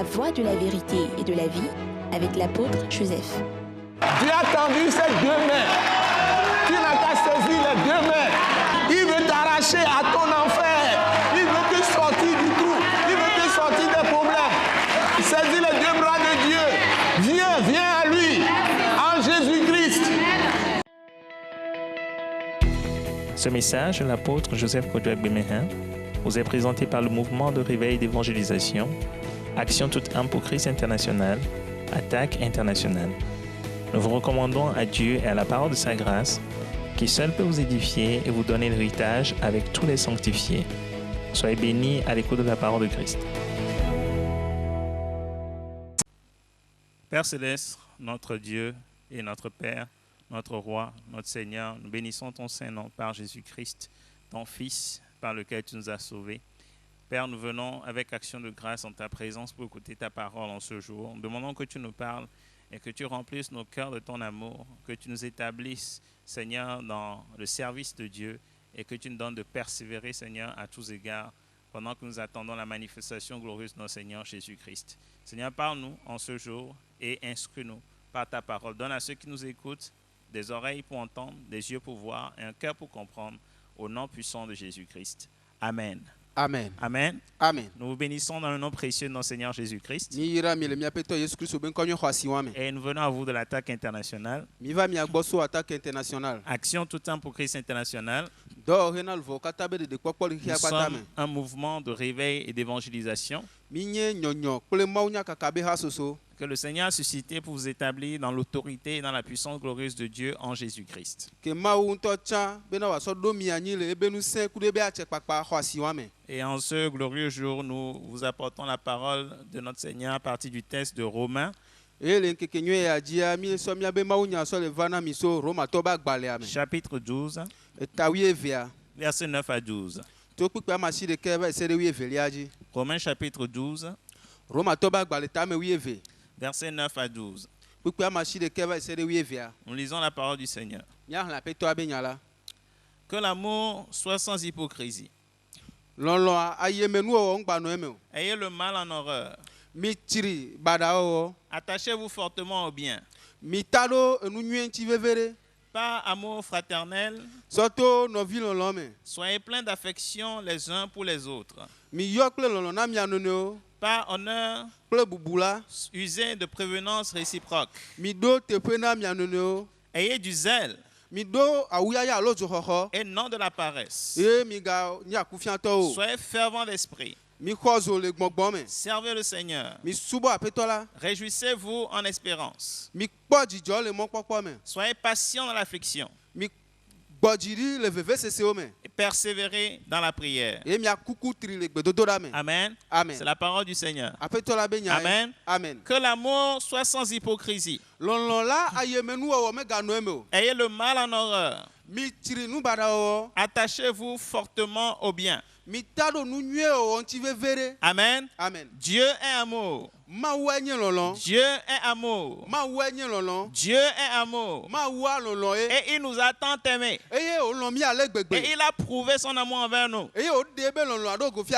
la voie de la vérité et de la vie avec l'apôtre Joseph. Dieu a tendu ses deux mains. Tu n'as qu'à saisir les deux mains. Il veut t'arracher à ton enfer. Il veut te sortir du trou. Il veut te sortir des problèmes. Saisis les deux bras de Dieu. Viens à lui, en Jésus-Christ. Ce message de l'apôtre Joseph Kodouak Bemehin vous est présenté par le mouvement de réveil d'évangélisation, Action toute âme pour Christ international, Attaque internationale. Nous vous recommandons à Dieu et à la parole de sa grâce, qui seul peut vous édifier et vous donner l'héritage avec tous les sanctifiés. Soyez bénis à l'écoute de la parole de Christ. Père Céleste, notre Dieu et notre Père, notre Roi, notre Seigneur, nous bénissons ton Saint-Nom par Jésus-Christ, ton Fils, par lequel tu nous as sauvés. Père, nous venons avec action de grâce en ta présence pour écouter ta parole en ce jour. Nous demandons que tu nous parles et que tu remplisses nos cœurs de ton amour, que tu nous établisses, Seigneur, dans le service de Dieu et que tu nous donnes de persévérer, Seigneur, à tous égards, pendant que nous attendons la manifestation glorieuse de notre Seigneur Jésus-Christ. Seigneur, parle-nous en ce jour et instruis-nous par ta parole. Donne à ceux qui nous écoutent des oreilles pour entendre, des yeux pour voir et un cœur pour comprendre, au nom puissant de Jésus-Christ. Amen. Amen. Amen. Amen. Nous vous bénissons dans le nom précieux de notre Seigneur Jésus-Christ. Et nous venons à vous de l'Attaque internationale. Action tout temps pour Christ international. Nous sommes un mouvement de réveil et d'évangélisation que le Seigneur a suscité pour vous établir dans l'autorité et dans la puissance glorieuse de Dieu en Jésus-Christ. Et en ce glorieux jour, nous vous apportons la parole de notre Seigneur à partir du texte de Romains. Chapitre 12, versets 9 à 12. Romains chapitre 12, versets 9 à 12. Nous lisons la parole du Seigneur. Que l'amour soit sans hypocrisie. Ayez le mal en horreur. Attachez-vous fortement au bien. Par amour fraternel, soyez pleins d'affection les uns pour les autres. Par honneur, usez de prévenance réciproque. Ayez du zèle et non de la paresse. Soyez fervents d'esprit. Servez le Seigneur. Réjouissez-vous en espérance. Soyez patients dans l'affliction. Et persévérez dans la prière. Amen. Amen. C'est la parole du Seigneur. Amen. Amen. Que l'amour soit sans hypocrisie. Ayez le mal en horreur. Attachez-vous fortement au bien. Amen. Amen. Dieu est amour. Dieu est amour. Dieu est amour. Et il nous a tant aimés. Et il a prouvé son amour envers nous.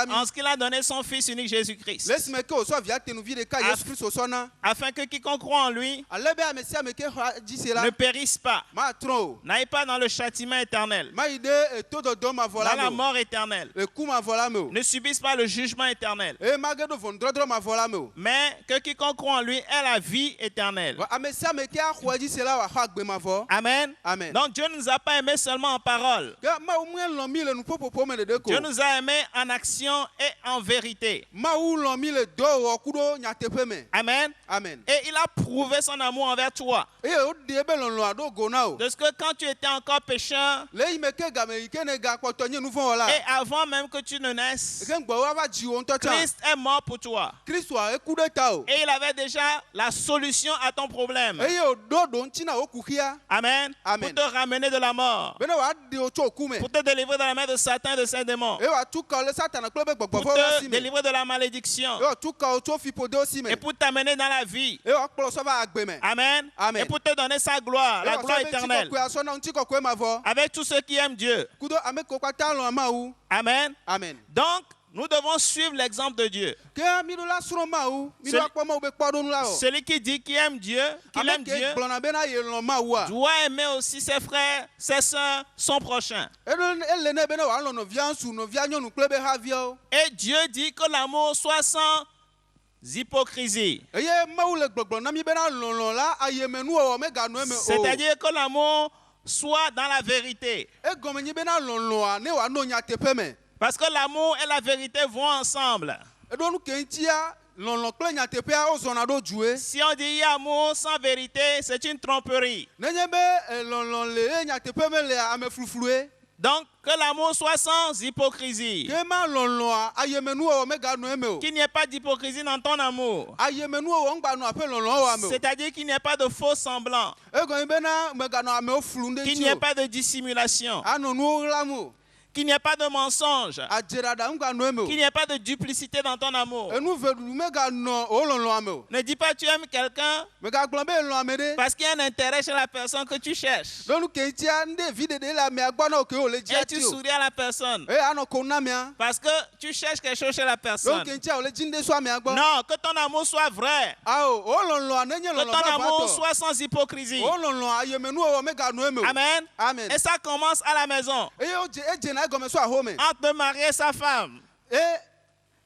En ce qu'il a donné son Fils unique Jésus-Christ. Afin que quiconque croit en lui ne périsse pas. N'aille pas dans le châtiment éternel. Dans la mort éternelle. Ne subisse pas le jugement éternel. Mais que quiconque croit en lui ait la vie éternelle. Amen. Amen. Donc Dieu ne nous a pas aimés seulement en parole. Dieu nous a aimés en action et en vérité. Amen. Amen. Et il a prouvé son amour envers toi. De ce que quand tu étais encore pécheur, et avant même que tu ne naisses, Christ est mort pour toi. Et il avait déjà la solution à ton problème. Amen. Amen. Pour te ramener de la mort. Pour te délivrer de la main de Satan et de ses démons. Pour te délivrer de la malédiction. Et pour t'amener dans la vie. Amen. Amen. Et pour te donner sa gloire, la gloire éternelle. Avec tous ceux qui aiment Dieu. Amen. Amen. Donc, nous devons suivre l'exemple de Dieu. Celui qui dit qu'il aime Dieu, qu'il aime Dieu, doit aimer aussi ses frères, ses sœurs, son prochain. Et Dieu dit que l'amour soit sans hypocrisie. C'est-à-dire que l'amour soit dans la vérité. Parce que l'amour et la vérité vont ensemble. Si on dit amour sans vérité, c'est une tromperie. Donc, que l'amour soit sans hypocrisie. Qu'il n'y ait pas d'hypocrisie dans ton amour. C'est-à-dire qu'il n'y ait pas de faux semblants. Qu'il n'y ait pas de dissimulation. Qu'il n'y ait pas de mensonge. Qu'il n'y ait pas de duplicité dans ton amour. Ne dis pas tu aimes quelqu'un parce qu'il y a un intérêt chez la personne que tu cherches. Et tu souris à la personne parce que tu cherches quelque chose chez la personne. Non, que ton amour soit vrai. Que ton amour soit sans hypocrisie. Amen. Et ça commence à la maison. Entre le mari et sa femme.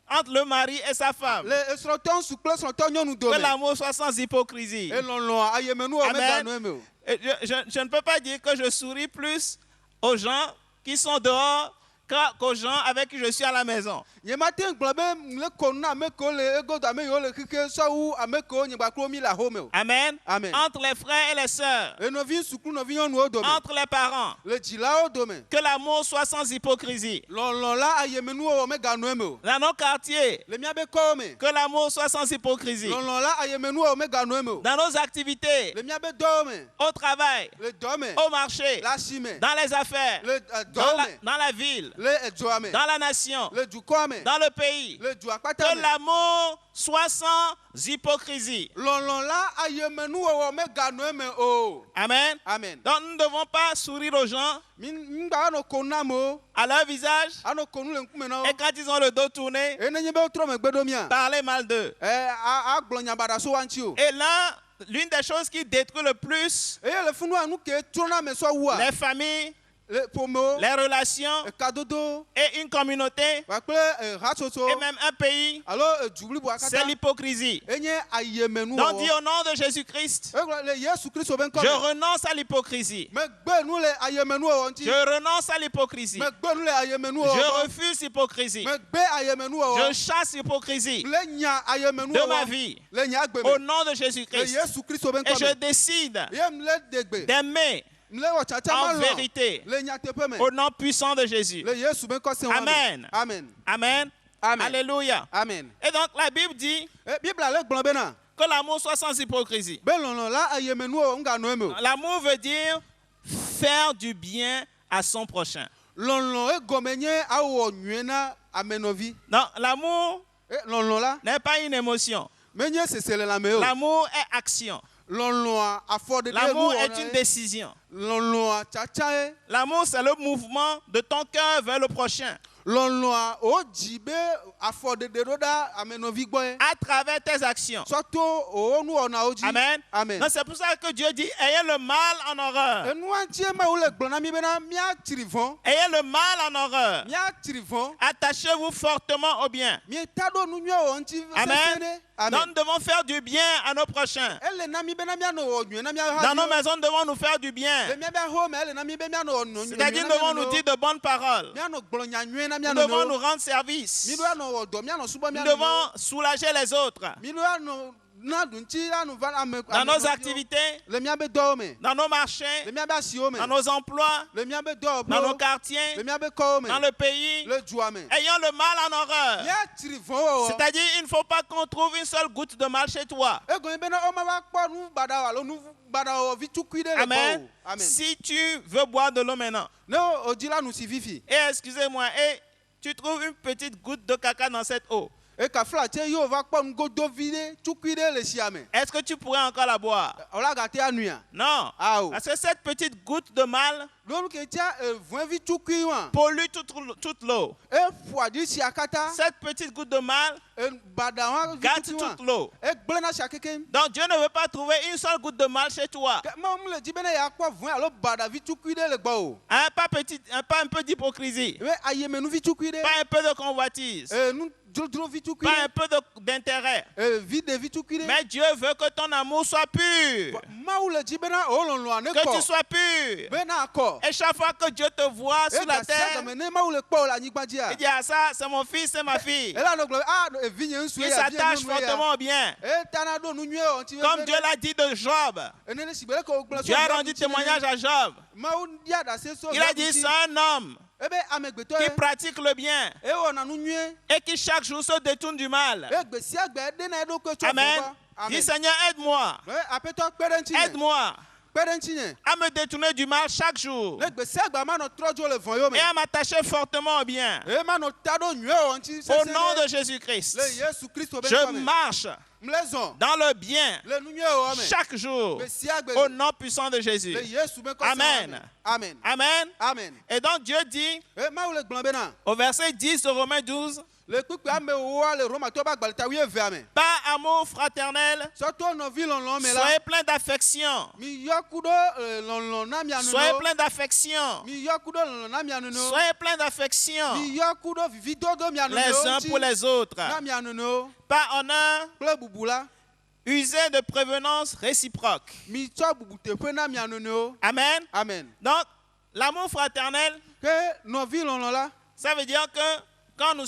Entre le mari et sa femme. Que l'amour soit sans hypocrisie. Amen. Je ne peux pas dire que je souris plus aux gens qui sont dehors qu'aux gens avec qui je suis à la maison. Amen. Entre les frères et les sœurs. Entre les parents. Que l'amour soit sans hypocrisie. Dans nos quartiers. Que l'amour soit sans hypocrisie. Dans nos activités. Au travail. Au marché. Dans les affaires. Dans la ville. Dans la nation, dans le pays, que l'amour soit sans hypocrisie. Amen. Donc nous ne devons pas sourire aux gens à leur visage et quand ils ont le dos tourné, parler mal d'eux. Et là, l'une des choses qui détruit le plus les familles, les relations et une communauté et même un pays, c'est l'hypocrisie. Donc dis au nom de Jésus-Christ, je renonce à l'hypocrisie. Je renonce à l'hypocrisie. Je refuse l'hypocrisie. Je chasse l'hypocrisie de ma vie au nom de Jésus-Christ. Et je décide d'aimer en vérité, au nom puissant de Jésus. Amen. Amen. Alléluia. Et donc la Bible dit que l'amour soit sans hypocrisie. L'amour veut dire faire du bien à son prochain. Non, l'amour n'est pas une émotion. L'amour est action. L'amour est une décision. L'amour, c'est le mouvement de ton cœur vers le prochain. À travers tes actions. Amen. Donc c'est pour ça que Dieu dit, ayez le mal en horreur. Ayez le mal en horreur. Attachez-vous fortement au bien. Amen. Donc nous devons faire du bien à nos prochains. Dans nos maisons, nous devons nous faire du bien. C'est-à-dire nous devons nous dire de bonnes paroles. Nous devons nous rendre service. Nous devons soulager les autres. Dans nos activités, dans nos marchés, dans nos emplois, dans nos quartiers, dans le pays, ayant le mal en horreur. C'est-à-dire, il ne faut pas qu'on trouve une seule goutte de mal chez toi. Amen. Si tu veux boire de l'eau maintenant, et excusez-moi, et tu trouves une petite goutte de caca dans cette eau, Et ka flatche yo va kpɔ nugodo vi ɖe tukui ɖe le sia me. Est-ce que tu pourrais encore la boire? O la gate anuia. Non. Ah o. Parce que cette petite goutte de mal Donc ke tia voinvi tukui wa. pollue toute l'eau. E ƒoadi sia kata. Cette petite goutte de mal E bada wa vi gâte tukui wa. toute l'eau. E gblena sia keke. Donc Dieu ne veut pas trouver une seule goutte de mal chez toi. Ke ma mu le di bena ya kpɔ voin alo bada vi tukui ɖe le gbɔ o. Hein, pas un peu d'hypocrisie. E ayeme nu vi tukui ɖe. Pas un peu de convoitise. Nu drodro vi tukui Pas un ɖe. peu d'intérêt. Vi de vi tukui ɖe. Mais Dieu veut que ton amour soit pur. Mawu le di bena o lɔlɔa ne Que tu kɔ. sois pur. Bena akɔ. Et chaque fois que Dieu te voit E sur la gasia terre, game ne Mawu le kpɔ o le anyigba dzia. il dit ah ça, c'est mon fils, c'est ma fille. Ela no gblɔ vi nye ŋusue Il ya vi nye s'attache nyɔnue ya. fortement au bien. Tana ɖo nu nyuie o ŋuti Comme Dieu l'a dit de Job. Enene si gbele ke wo gblɔ Dieu a rendu témoignage à Job. Mawu dia ɖase so. Il a dit c'est un homme Ebe amegbetɔ qui ye. pratique le bien Ewɔna nu nyuie. et qui chaque jour se détourne du mal. Gbe sia gbe ɖena eɖokui tso Amen. vɔ gbɔ. Dis Seigneur, aide-moi. Aƒetɔ kpe ɖe ŋuti nye. Aide-moi Kpe ɖe ŋuti nye. à me détourner du mal chaque jour Ne gbe sia gbe manɔ trɔ dzo le vɔ yo me. et à m'attacher fortement au bien. Manɔ ta ɖo nyuie o ŋuti Au sese nom ɖe. de Jésus-Christ, Le Yesu Kristo be je ŋkɔ me. marche Mle zɔn. dans le bien Le nu nyuie o me. chaque jour Gbe sia gbe. au nom puissant de Jésus. Le Yesu be ŋkɔ Amen. me. Amen. Amen. Amen. Et donc Dieu dit Mawu le gblɔ bena. au verset 10 de Romains 12, Le kpekpe ame woa le Romatɔ be agbalẽta 12 me. par amour fraternel, Sɔtɔ nɔvi lɔlɔ me la. soyez pleins d'affection. Mi yɔ ku ɖo lɔlɔ na mia Soyez nono. pleins d'affection. Mi yɔ ku ɖo lɔlɔ na mia nono. Soyez pleins d'affection Mi yɔ ku ɖo vividodo mia nono. les uns pour les autres. Na mia nono. Par honneur, Kple bubu la. usez de prévenance réciproque. Mi tsɔ bubu teƒe na mia nono. Amen. Amen. Donc, l'amour fraternel, Ke nɔvi lɔlɔ la. ça veut dire que quand nous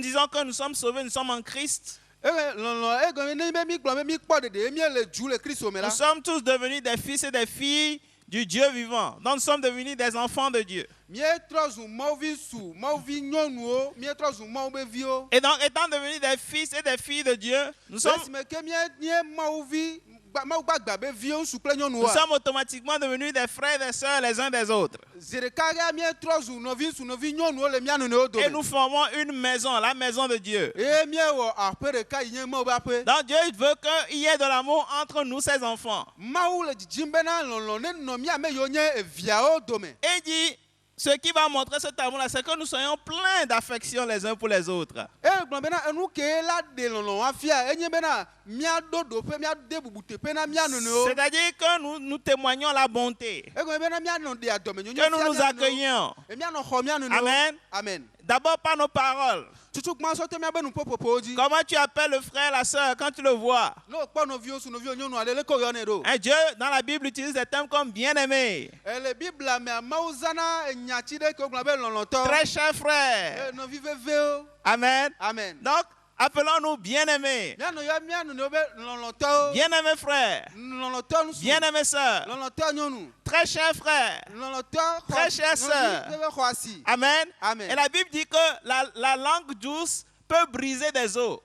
disons que nous sommes sauvés, nous sommes en Christ, Lɔlɔ egɔme ne be mi gblɔ be mi kpɔ ɖeɖe mi le dzu le Kristo me la. nous sommes tous devenus des fils et des filles du Dieu vivant. Donc, nous sommes devenus des enfants de Dieu. Mietrɔ zu mɔvi su mɔvi nyɔnuwo. Mietrɔ zu mɔwo be viwo. Et donc, étant devenus des fils et des filles de Dieu, nous sommes Esime ke mie mɔwovi Mawu gbagba be viwo ŋutsu kple nyɔnuwoa. automatiquement devenus des frères et des sœurs les uns des autres. Zi ɖeka ya mietrɔ zu nɔvi ŋutsu nɔvi nyɔnuwo le mia nonowo Et dome. nous formons une maison, la maison de Dieu. Eye miewɔ aƒe ɖeka yi nye Mawu be aƒe. Donc Dieu veut qu'il y ait de l'amour entre nous, ses enfants. Mawu le dzidzim bena lɔlɔ ne nɔ mia me yiwo nye viawo dome. Et il dit, ce qui va montrer cet amour-là, c'est que nous soyons pleins d'affection les uns pour les autres. Egblɔ bena enu ke la ɖe lɔlɔ wa fia enye bena miaɖo ɖoƒe miade bubu teƒe na mia nonowo. C'est-à-dire que nous témoignons la bonté, Egblɔ bena mianɔ ɖea dɔmenyonyo que nous nous accueillons. et mianɔ xɔ mia nonowo. Amen. Amen. D'abord par nos paroles. Tutukuma sɔte miabe nuƒoƒoƒowo dzi. Comment tu appelles le frère, la sœur quand tu le vois? Ne wòkpɔ nɔviwo su nɔviwo nyɔnu aɖe leke woyɔnɛ ɖo. Un Dieu, dans la Bible, utilise des termes comme bien-aimé, Le Biblia mea Mawu zãna nyatsi ɖe ke wogblɔ be lɔlɔtɔ. très cher frère. Nɔvi vevewo. Amen. Amen. Donc, appelons-nous bien-aimés. Mianɔ yɔ mia nonowo be lɔlɔtɔwo. Bien-aimé frère. Lɔlɔtɔ nusu. Bien-aimé sœur. Lɔlɔtɔ nyɔnu. Très cher frère. Lɔlɔtɔ Très chère sœur. Nɔvi veve xɔ asi. Amen. Amen. Et la Bible dit que la langue douce peut briser des os.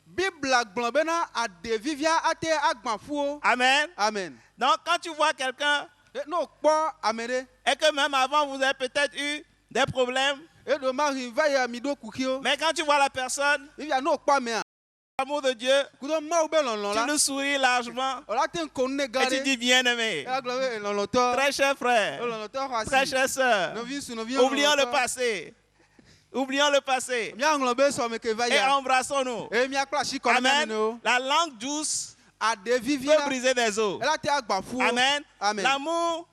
Biblia gblɔ bena aɖe vivia ate agbã ƒuwo. Amen. Amen. Donc, quand tu vois quelqu'un Ne wòkpɔ ame ɖe. et que même avant vous avez peut-être eu des problèmes, Eɖo mahi va yi ami ɖo kuxiwo. mais quand tu vois la personne, Vivia ne wòkpɔ amea. l'amour de Dieu, Kudo Mawu be lɔlɔ tu la. le souris largement Wòla te ŋko nu ne gã et tu ɖe. dis bien-aimé. Egblɔ be lɔlɔtɔ. Très cher frère, Lɔlɔtɔ xɔ très asi. chère sœur, Nɔvi su nɔvi oublions le lɔlɔtɔ. passé. Oublions le passé Miaŋlɔ be sɔme ke va et yia. embrassons-nous. Eye miakpla asi kɔ na mia Amen. nonowo. La langue douce Aɖe vivia. peut briser des os. Ela te agbã ƒuwo. Amen. Amen. L'amour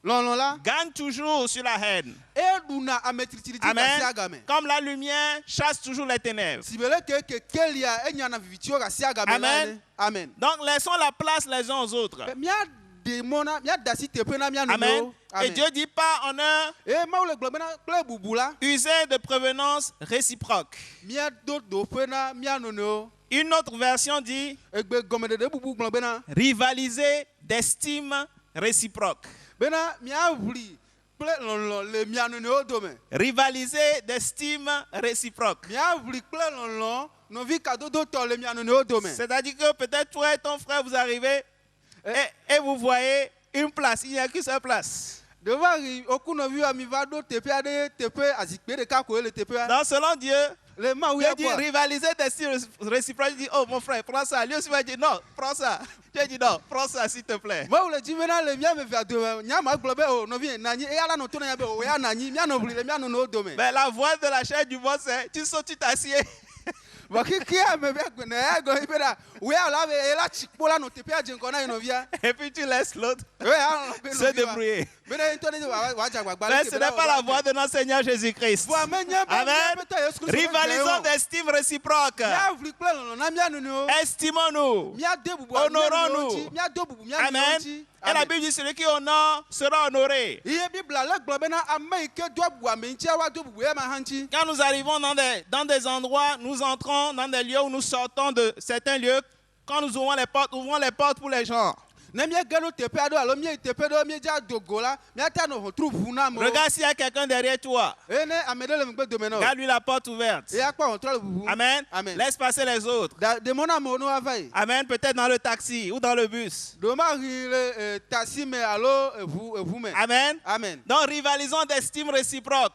Lɔlɔ la. gagne toujours sur la haine. Eɖuna ame tsitsi gasi Amen. agame. Comme la lumière chasse toujours les ténèbres. Si bele ke kekelia enyana vivitiwo gasi agame la Amen. ene. Amen. Donc laissons la place les uns aux autres. Miaɖe mɔ na miada asi teƒe na mia Amen. nonowo. Et Dieu dit pas en honneur, Eye Mawu le gblɔ bena kple bubu la. usez de prévenance réciproque. Miado doƒe na mia nonowo. Une autre version dit, Egbe gɔmeɖeɖe bubu gblɔ bena. rivalisez d'estime réciproque. Bena miaʋli kple lɔlɔ le mia nonowo dome. Rivalisez d'estime réciproque. Miaʋli kple lɔlɔ nɔvi kadodotɔ le mia nonowo dome. C'est-à-dire que peut-être toi et ton frère vous arrivez et vous voyez une place, il n'y a qu'une seule place. Deva ɣi woku nɔviwoa mi va ɖo teƒe aɖe teƒe azikpe ɖeka koe le teƒea. Donc selon Dieu, Le maou Je ya dis quoi? rivaliser d'estime réciproque. Je dis, oh mon frère, prends ça. Lui aussi va dire, non, prends ça. Je dis, non, prends ça s'il te plaît. Maou le dit maintenant le mien me fait de nyama globe o no vi nani e ala no to na be o ya nani mia no bli le mia no no dome. Mais la voix de la chair du monde, c'est tu sautes, tu t'assieds. Ba ki me be na ya go ibera we ala be e la chikpola no te pe aje nko na no via. Et puis tu laisses l'autre We ala no be no se débrouiller. Bene into ni wa ja gbagba. Mais ce n'est pas la voix de notre Seigneur Jésus-Christ. Amen. Rivalisons d'estime réciproque. Estimons-nous. Honorons-nous. Amen. Et la Bible dit celui qui honore sera honoré. Quand nous arrivons dans des endroits, nous entrons dans des lieux où nous sortons de certains lieux. Quand nous ouvrons les portes pour les gens. Regarde s'il y a quelqu'un derrière toi. Garde-lui la porte ouverte. Amen. Laisse passer les autres. Amen. Peut-être dans le taxi ou dans le bus. Amen. Donc rivalisons d'estime réciproque.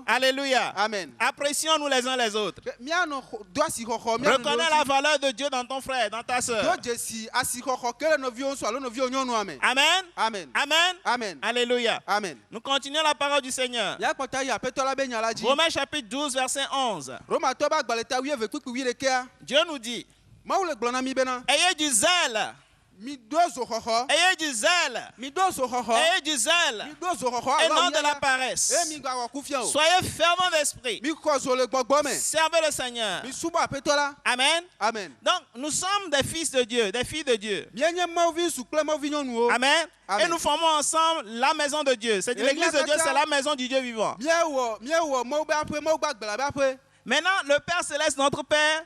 Alléluia. Amen. Apprécions-nous les uns les autres. Reconnais la valeur de Dieu dans ton frère, dans ta soeur. Amen. Amen. Amen. Amen. Alléluia. Amen. Nous continuons la parole du Seigneur. Romains chapitre 12, verset 11. Dieu nous dit, ayez du zèle. Ayez du zèle. Ayez du zèle. Et non de la paresse. Soyez fervents d'esprit. Servez le Seigneur. Amen. Amen. Donc, nous sommes des fils de Dieu, des filles de Dieu. Amen. Et nous formons ensemble la maison de Dieu. C'est l'église de Dieu, c'est la maison du Dieu vivant. Maintenant, le Père Céleste, notre Père,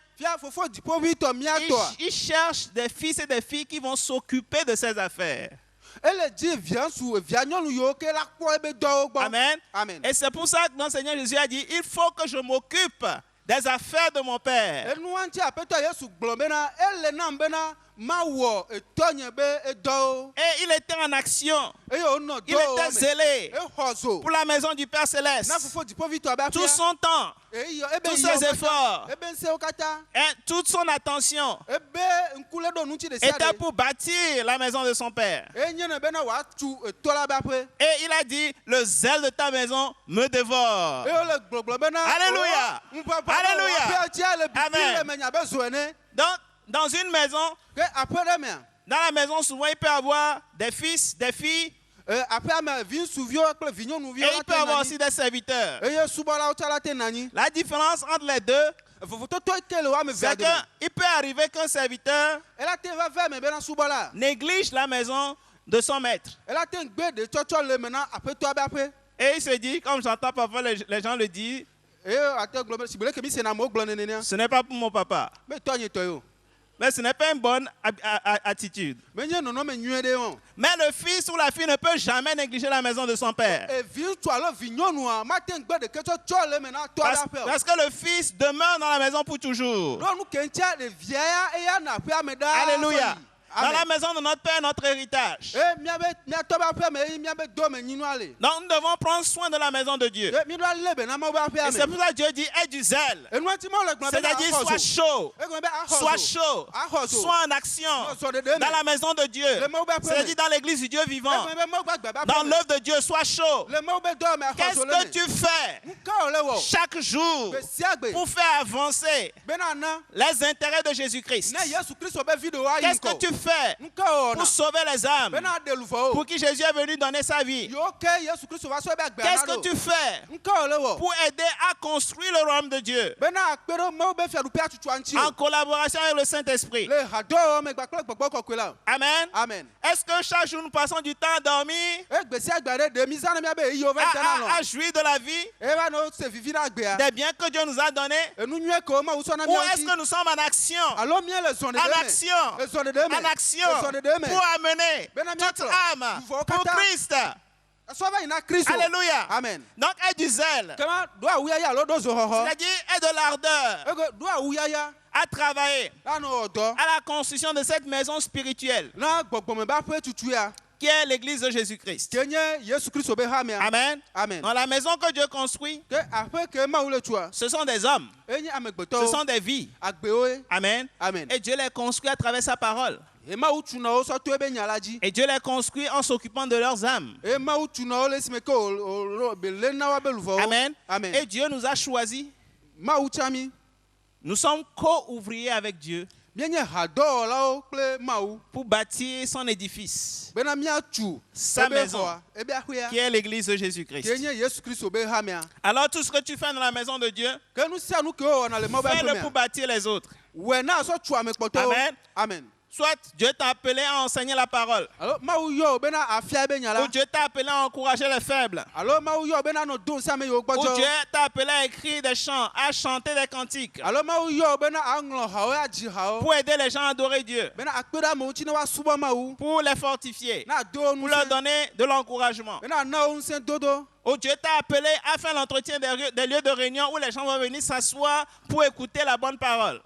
il cherche des fils et des filles qui vont s'occuper de ses affaires. Amen. Amen. Et c'est pour ça que notre Seigneur Jésus a dit, il faut que je m'occupe des affaires de mon Père. Et il était en action. Il était zélé pour la maison du Père Céleste. Tout son temps, tous ses efforts, et toute son attention était pour bâtir la maison de son Père. Et il a dit, le zèle de ta maison me dévore. Alléluia. Alléluia. Amen. Donc, dans une maison, dans la maison, souvent, il peut y avoir des fils, des filles. Et il peut y avoir aussi des serviteurs. La différence entre les deux, c'est qu'il peut arriver qu'un serviteur néglige la maison de son maître. Et il se dit, comme j'entends parfois les gens le dire, ce n'est pas pour mon papa. Mais ce n'est pas une bonne attitude. Mais le fils ou la fille ne peut jamais négliger la maison de son père. Parce que le fils demeure dans la maison pour toujours. Alléluia. Dans la maison de notre Père, notre héritage. Donc nous devons prendre soin de la maison de Dieu. Et c'est pour ça que Dieu dit, aie du zèle. C'est-à-dire, sois chaud. Sois chaud. Sois en action. Dans la maison de Dieu. C'est-à-dire dans l'église du Dieu vivant. Dans l'œuvre de Dieu, sois chaud. Qu'est-ce que tu fais chaque jour pour faire avancer les intérêts de Jésus-Christ? Qu'est-ce que tu fais pour sauver les âmes pour qui Jésus est venu donner sa vie? Qu'est-ce que tu fais pour aider à construire le royaume de Dieu en collaboration avec le Saint-Esprit? Amen. Amen. Est-ce que chaque jour nous passons du temps à dormir, à jouir de la vie, des biens que Dieu nous a donnés, ou est-ce que nous sommes en action? En action pour amener toute âme pour Christ. Alléluia. Amen. Donc, aie du zèle. C'est-à-dire, aie de l'ardeur à travailler à la construction de cette maison spirituelle qui est l'église de Jésus-Christ. Amen. Amen. Dans la maison que Dieu construit, ce sont des hommes, ce sont des vies. Amen. Amen. Et Dieu les construit à travers sa parole. Et Dieu les construit en s'occupant de leurs âmes. Amen. Amen. Et Dieu nous a choisis. Nous sommes co-ouvriers avec Dieu pour bâtir son édifice, sa maison, qui est l'église de Jésus-Christ. Alors tout ce que tu fais dans la maison de Dieu, fais-le pour bâtir les autres. Amen. Amen. Soit Dieu t'a appelé à enseigner la parole, ou Dieu t'a appelé à encourager les faibles, ou Dieu t'a appelé à écrire des chants, à chanter des cantiques, pour aider les gens à adorer Dieu, pour les fortifier, pour leur donner de l'encouragement. Ou Dieu t'a appelé à faire l'entretien des lieux de réunion où les gens vont venir s'asseoir pour écouter la bonne parole.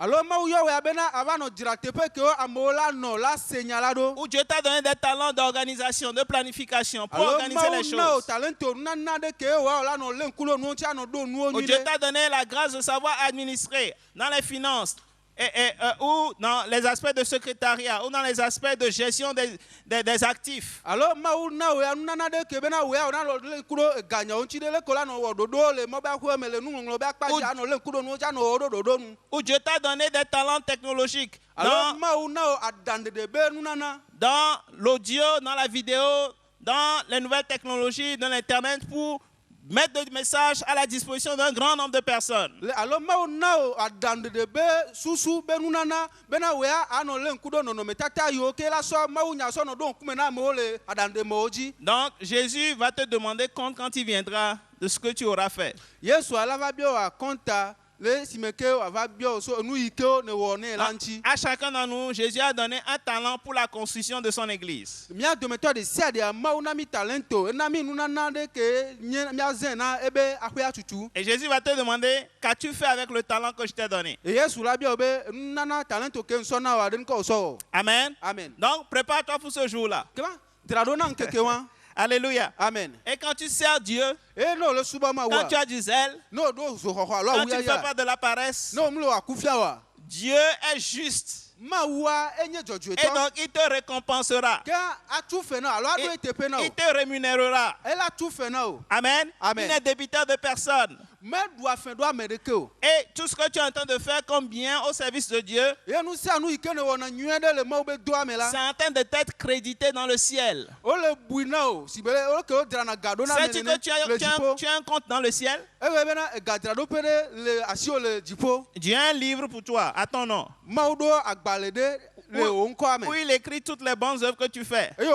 Ou Dieu t'a donné des talents d'organisation, de planification pour organiser les choses. Ou Dieu t'a donné la grâce de savoir administrer dans les finances. Ou dans les aspects de secrétariat, ou dans les aspects de gestion des actifs. Ou Dieu t'a donné des talents technologiques dans l'audio, dans la vidéo, dans les nouvelles technologies, dans l'Internet pour mettre des messages à la disposition d'un grand nombre de personnes. Donc Jésus va te demander compte quand il viendra de ce que tu auras fait. À chacun d'entre nous, Jésus a donné un talent pour la construction de son église. Et Jésus va te demander, qu'as-tu fait avec le talent que je t'ai donné? Amen. Amen. Donc prépare-toi pour ce jour-là. Alléluia. Amen. Et quand tu sers Dieu, quand tu as du zèle, quand tu ne fais pas de la paresse, Dieu est juste. Et donc il te récompensera. Il te rémunérera. Amen. Amen. Il n'est débiteur de personne. Et tout ce que tu es en train de faire comme bien au service de Dieu, c'est en train de t'être crédité dans le ciel. Sais-tu que tu as un compte dans le ciel? Dieu a un livre pour toi, à ton nom, où il écrit toutes les bonnes œuvres que tu fais. Et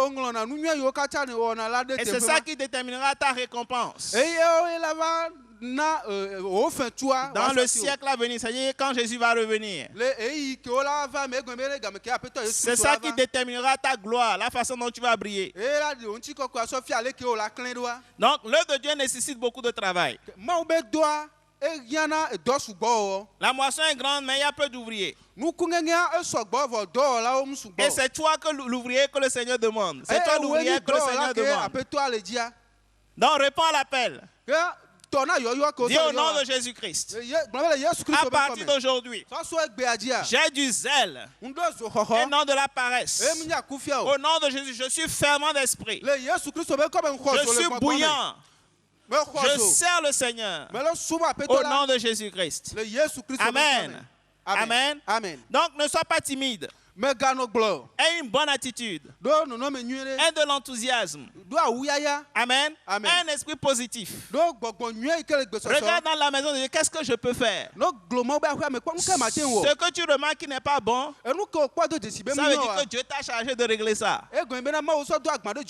c'est ça qui déterminera ta récompense. Dans le siècle à venir, c'est-à-dire quand Jésus va revenir. C'est ça qui déterminera ta gloire, la façon dont tu vas briller. Donc l'œuvre de Dieu nécessite beaucoup de travail. La moisson est grande, mais il y a peu d'ouvriers. Et c'est toi que l'ouvrier que le Seigneur demande. C'est toi l'ouvrier que le Seigneur demande. Donc réponds à l'appel. Dis au nom de Jésus-Christ. À partir d'aujourd'hui, j'ai du zèle et non de la paresse. Au nom de Jésus, je suis fervent d'esprit. Je suis bouillant. Je sers le Seigneur au nom de Jésus-Christ. Amen. Amen. Amen. Donc ne sois pas timide. Aie une bonne attitude. Aie de l'enthousiasme. Amen. Amen. Un esprit positif. Regarde dans la maison de Dieu, qu'est-ce que je peux faire? Ce que tu remarques qui n'est pas bon, ça veut dire que Dieu t'a chargé de régler ça.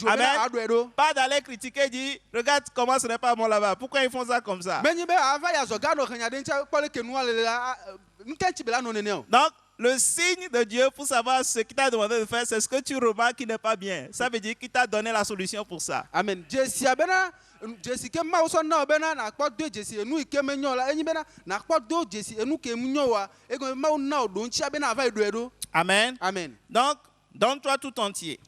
Amen. Pas d'aller critiquer et dire, regarde comment ce n'est pas bon là-bas. Pourquoi ils font ça comme ça? Donc, le signe de Dieu pour savoir ce qu'il t'a demandé de faire, c'est ce que tu remarques qui n'est pas bien. Ça veut dire qu'il t'a donné la solution pour ça. Amen. Amen. Amen. Donc, Donne-toi tout entier.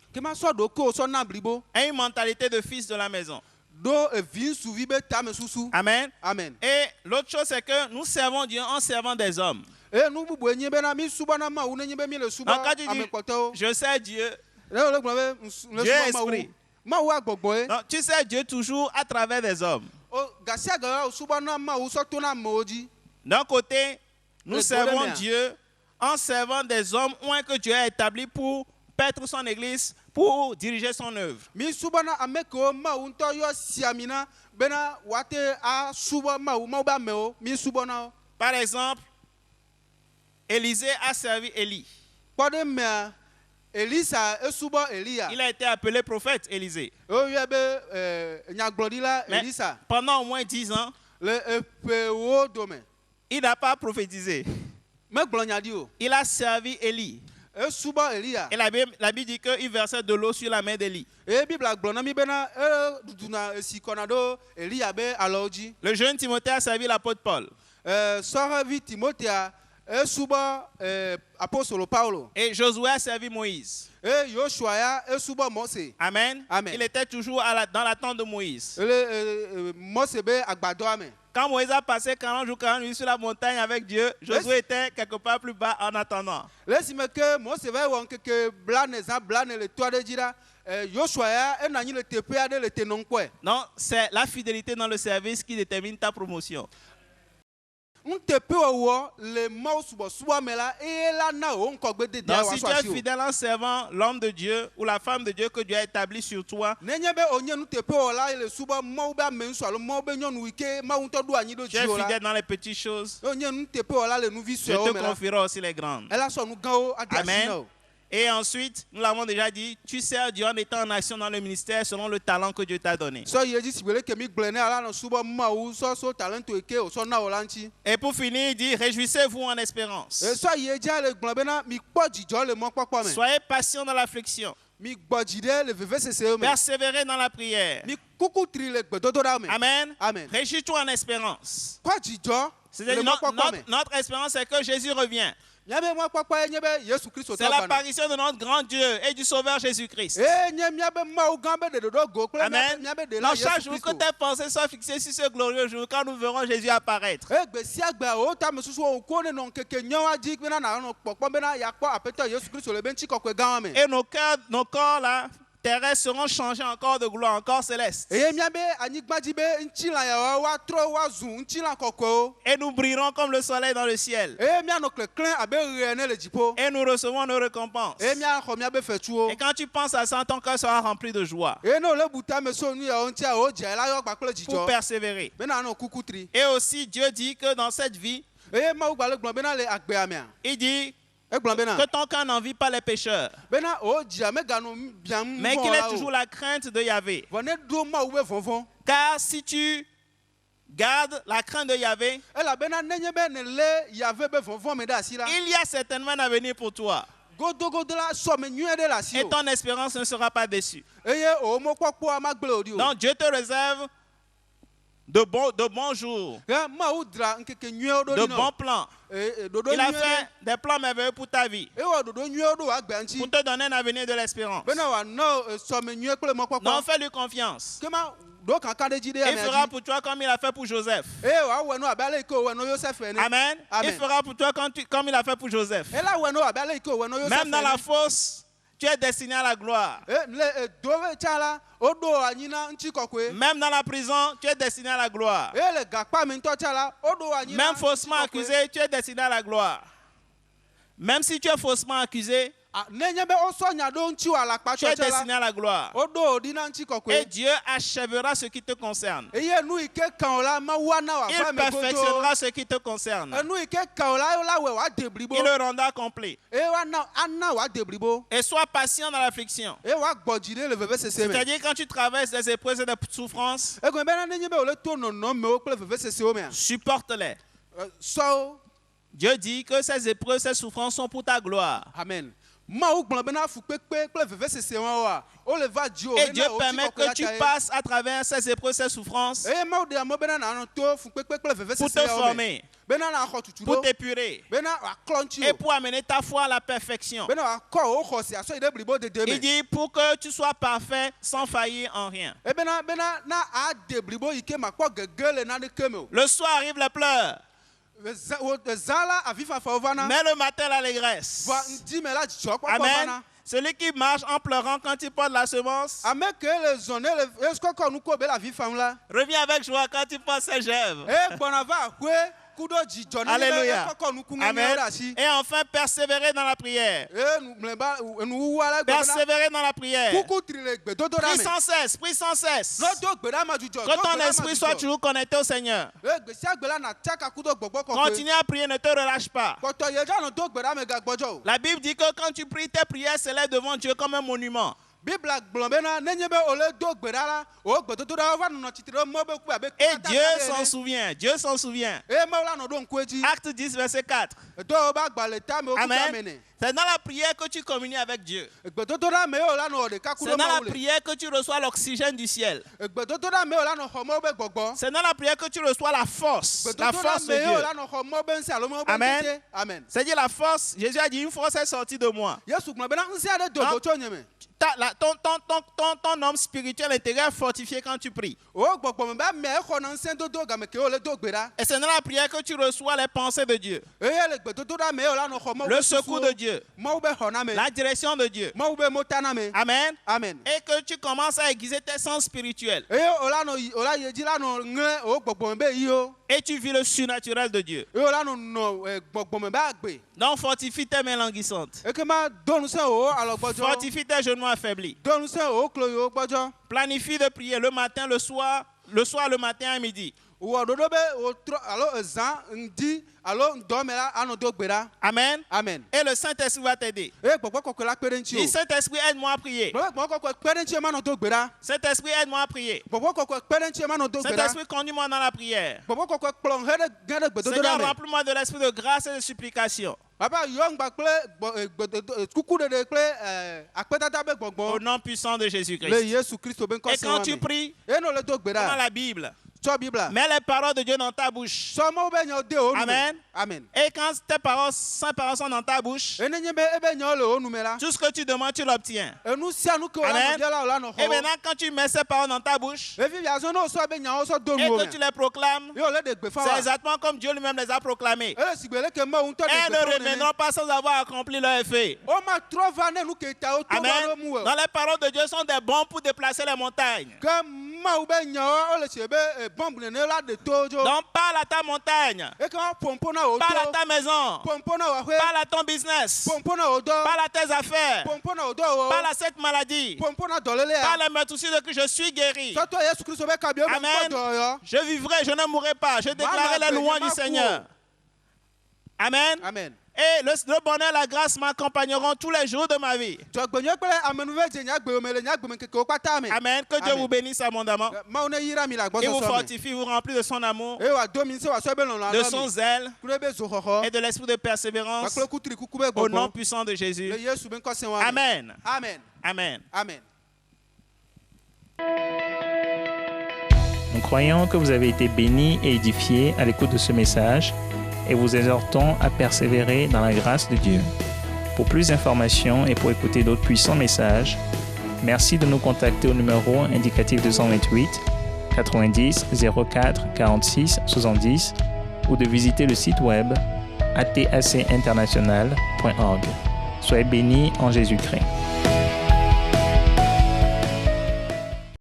Aie une mentalité de fils de la maison. Amen. Amen. Et l'autre chose, c'est que nous servons Dieu en servant des hommes. Donc quand tu dis, je sais Dieu, Dieu est esprit. Donc, tu sais Dieu toujours à travers des hommes. D'un côté, nous servons Dieu en servant des hommes que Dieu a établis pour paître son église, pour diriger son œuvre. Par exemple, Élisée a servi Élie. Il a été appelé prophète, Élisée. Mais pendant au moins 10 ans, il n'a pas prophétisé. Il a servi Élie. Et la Bible dit qu'il versait de l'eau sur la main d'Élie. Le jeune Timothée a servi l'apôtre Paul. Et Josué a servi Moïse. Amen. Il était toujours dans l'attente de Moïse. Quand Moïse a passé 40 jours, 40 nuits sur la montagne avec Dieu, Josué était quelque part plus bas en attendant. Non, c'est la fidélité dans le service qui détermine ta promotion. Donc, si tu es fidèle en servant l'homme de Dieu ou la femme de Dieu que Dieu a établi sur toi, tu es fidèle dans les petites choses, Dieu te confiera aussi les grandes. Amen. Et ensuite, nous l'avons déjà dit, tu sers Dieu en étant en action dans le ministère selon le talent que Dieu t'a donné. Et pour finir, il dit, réjouissez-vous en espérance. Soyez patients dans l'affliction. Persévérez dans la prière. Amen. Réjouis-toi en espérance. C'est-à-dire, notre espérance, c'est que Jésus revient. C'est l'apparition de notre grand Dieu et du Sauveur Jésus-Christ. Amen. Dans chaque jour que tes pensées soient fixées sur ce glorieux jour, quand nous verrons Jésus apparaître. Et nos corps là, terrestres seront changés encore de gloire, encore céleste. Et nous brillerons comme le soleil dans le ciel. Et nous recevons nos récompenses. Et quand tu penses à ça, ton cœur sera rempli de joie. Pour persévérer. Et aussi, Dieu dit que dans cette vie, il dit que ton cœur n'envie pas les pécheurs, mais qu'il ait toujours la crainte de Yahvé. Car si tu gardes la crainte de Yahvé, il y a certainement un avenir pour toi. Et ton espérance ne sera pas déçue. Donc Dieu te réserve de bons jours, de bons plans. Il a fait des plans merveilleux pour ta vie, pour te donner un avenir de l'espérance. Non, fais-lui confiance. Il fera pour toi comme il a fait pour Joseph. Amen. Il fera pour toi comme il a fait pour Joseph. Même dans la fosse, tu es destiné à la gloire. Même dans la prison, tu es destiné à la gloire. Même faussement accusé, tu es destiné à la gloire. Même si tu es faussement accusé, tu es destiné à la gloire. Et Dieu achèvera ce qui te concerne. Il perfectionnera ce qui te concerne. Il le rendra complet. Et sois patient dans l'affliction. C'est-à-dire quand tu traverses des épreuves et des souffrances, supporte-les. Dieu dit que ces épreuves, ces souffrances sont pour ta gloire. Amen. Et Dieu permet que tu passes à travers ces épreuves, ces souffrances pour te former, pour t'épurer et pour amener ta foi à la perfection. Il dit pour que tu sois parfait sans faillir en rien. Le soir arrive les pleurs, mais le matin l'allégresse. Amen. Celui qui marche en pleurant quand il porte la semence revient avec joie quand il porte ses gerbes. Alléluia. Amen. Et enfin, persévérer dans la prière. Persévérer dans la prière. Prie sans cesse, prie sans cesse. Que ton esprit soit toujours connecté au Seigneur. Continue à prier, ne te relâche pas. La Bible dit que quand tu pries, tes prières s'élèvent devant Dieu comme un monument. Et Dieu s'en souvient. Dieu s'en souvient. Acte 10, verset 4. Amen. C'est dans la prière que tu communies avec Dieu. C'est dans la prière que tu reçois l'oxygène du ciel. C'est dans la prière que tu reçois la force. La force de Dieu. Amen. C'est-à-dire la force. Jésus a dit une force est sortie de moi. Ton homme spirituel intérieur est fortifié quand tu pries. Et c'est dans la prière que tu reçois les pensées de Dieu, le secours de Dieu, la direction de Dieu. Amen. Amen. Et que tu commences à aiguiser tes sens spirituels. Et tu vis le surnaturel de Dieu. Donc fortifie tes mains languissantes. Fortifie tes genoux affaiblis. Planifie de prier le matin, le soir, le matin et midi. Amen. Amen. Et le Saint-Esprit va t'aider. Dis Saint-Esprit, aide-moi à prier. Saint-Esprit, aide-moi à prier. Saint-Esprit, conduis-moi dans la prière. Seigneur, remplis-moi de l'esprit de grâce et de supplication. Au nom puissant de Jésus-Christ. Et quand tu pries, dans la Bible, mets les paroles de Dieu dans ta bouche. Amen. Amen. Et quand tes paroles sont dans ta bouche, tout ce que tu demandes, tu l'obtiens. Amen. Et maintenant, quand tu mets ces paroles dans ta bouche et que tu les proclames, c'est exactement comme Dieu lui-même les a proclamées. Elles ne reviendront pas sans avoir accompli leur effet. Amen. Dans les paroles de Dieu sont des bombes pour déplacer les montagnes. Donc parle à ta montagne, parle à ta maison, parle à ton business, parle à tes affaires, parle à cette maladie, parle à mes soucis de que je suis guéri. Amen. Je vivrai, je ne mourrai pas, je déclarerai les louanges du Seigneur. Amen. Amen. Et le bonheur et la grâce m'accompagneront tous les jours de ma vie. Amen. Que Dieu vous bénisse abondamment. Et vous fortifie, vous remplit de son amour, de son zèle et de l'esprit de persévérance. Au nom puissant de Jésus. Amen. Amen. Amen. Amen. Nous croyons que vous avez été bénis et édifiés à l'écoute de ce message et vous exhortons à persévérer dans la grâce de Dieu. Pour plus d'informations et pour écouter d'autres puissants messages, merci de nous contacter au numéro indicatif 228 90 04 46 70 ou de visiter le site web atacinternational.org. Soyez bénis en Jésus-Christ.